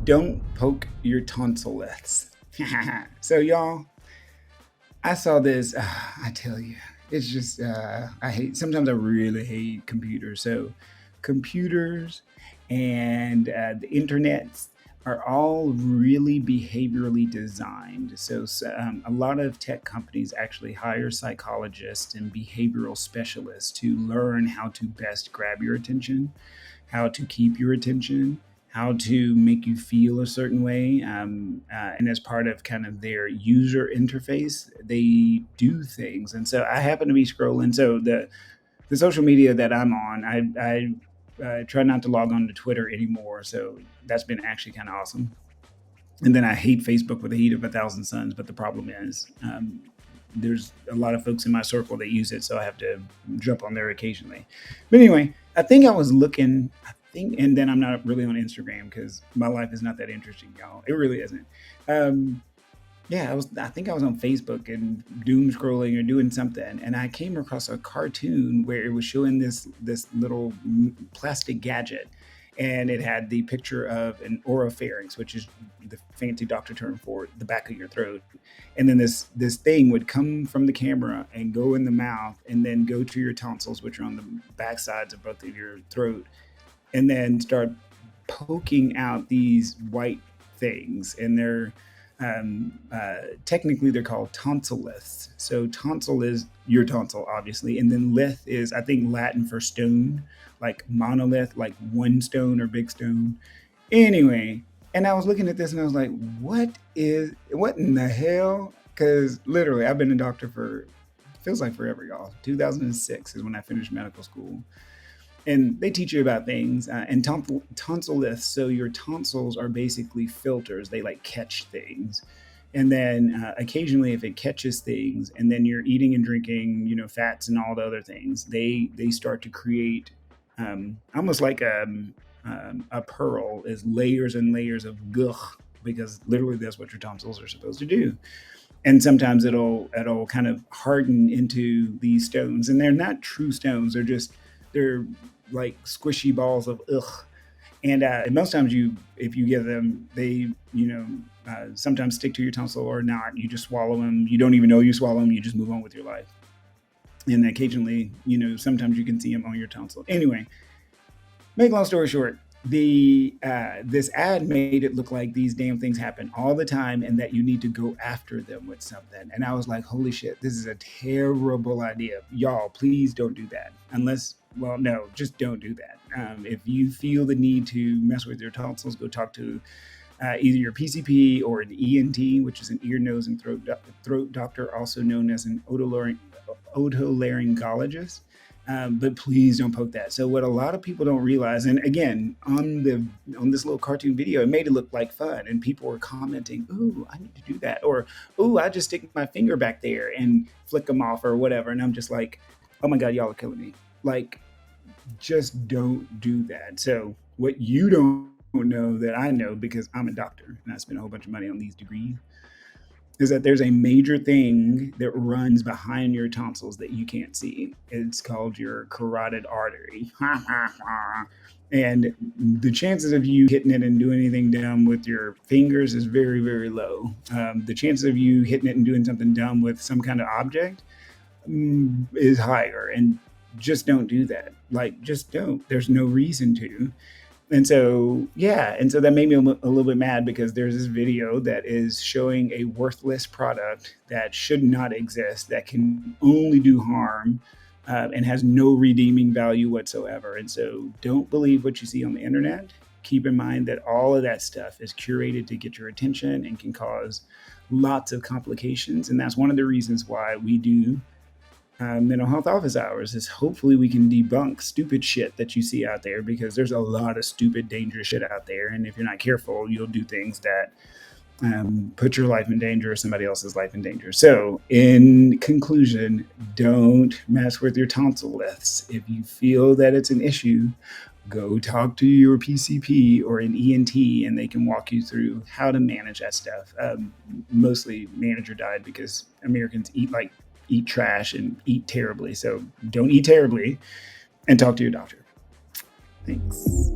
don't poke your tonsiliths. So, y'all, I saw this. I tell you, it's just, I hate, sometimes I really hate computers. So, computers and the internets are all really behaviorally designed. So, a lot of tech companies actually hire psychologists and behavioral specialists to learn how to best grab your attention, how to keep your attention, how to make you feel a certain way. And as part of kind of their user interface, they do things. And so I happen to be scrolling. So the social media that I'm on, I try not to log on to Twitter anymore. So that's been actually kind of awesome. And then I hate Facebook with the heat of a thousand suns. But the problem is, there's a lot of folks in my circle that use it, so I have to jump on there occasionally. But anyway, I think I was looking. I think, and then I'm not really on Instagram because my life is not that interesting, y'all. It really isn't. Um, yeah, I was. I think I was on Facebook and doom scrolling or doing something, and I came across a cartoon where it was showing this little plastic gadget, and it had the picture of an oropharynx, which is the fancy doctor term for the back of your throat, and then this thing would come from the camera and go in the mouth, and then go to your tonsils, which are on the back sides of both of your throat, and then start poking out these white things, and technically they're called tonsiliths. So tonsil is your tonsil, obviously, and then lith is, I think, Latin for stone, like monolith, like one stone or big stone. Anyway, and I was looking at this and I was like, what in the hell? Because literally, I've been a doctor for feels like forever, y'all. 2006 is when I finished medical school, and they teach you about things and tonsilliths. So your tonsils are basically filters. They like catch things, and then occasionally, if it catches things, and then you're eating and drinking, fats and all the other things, they start to create almost like a pearl is layers and layers of gugh, because literally that's what your tonsils are supposed to do. And sometimes it'll kind of harden into these stones, and they're not true stones. They're like squishy balls of ugh. And most times, if you give them, they sometimes stick to your tonsil or not. You just swallow them. You don't even know you swallow them. You just move on with your life. And occasionally, sometimes you can see them on your tonsil. Anyway, make a long story short, the this ad made it look like these damn things happen all the time, and that you need to go after them with something. And I was like, holy shit, this is a terrible idea, y'all. Please don't do that, unless, well, no, just don't do that. If you feel the need to mess with your tonsils, go talk to either your PCP or an ENT, which is an ear, nose, and throat doctor, also known as an otolaryngologist. But please don't poke that. So what a lot of people don't realize, and again, on this little cartoon video, it made it look like fun, and people were commenting, "Ooh, I need to do that," or "Ooh, I just stick my finger back there and flick them off," or whatever. And I'm just like, "Oh my god, y'all are killing me!" Like, just don't do that. So what you don't know that I know, because I'm a doctor and I spent a whole bunch of money on these degrees, is that there's a major thing that runs behind your tonsils that you can't see. It's called your carotid artery. And the chances of you hitting it and doing anything dumb with your fingers is very, very low. The chances of you hitting it and doing something dumb with some kind of object is higher. And just don't do that. Like, just don't. There's no reason to. And so, yeah, and so that made me a little bit mad, because there's this video that is showing a worthless product that should not exist, that can only do harm, and has no redeeming value whatsoever. And so don't believe what you see on the internet. Keep in mind that all of that stuff is curated to get your attention and can cause lots of complications. And that's one of the reasons why we do mental health office hours, is hopefully we can debunk stupid shit that you see out there, because there's a lot of stupid, dangerous shit out there. And if you're not careful, you'll do things that put your life in danger or somebody else's life in danger. So in conclusion, don't mess with your tonsilliths. If you feel that it's an issue, go talk to your PCP or an ENT, and they can walk you through how to manage that stuff. Mostly manage your diet, because Americans eat trash and eat terribly. So don't eat terribly, and talk to your doctor. Thanks.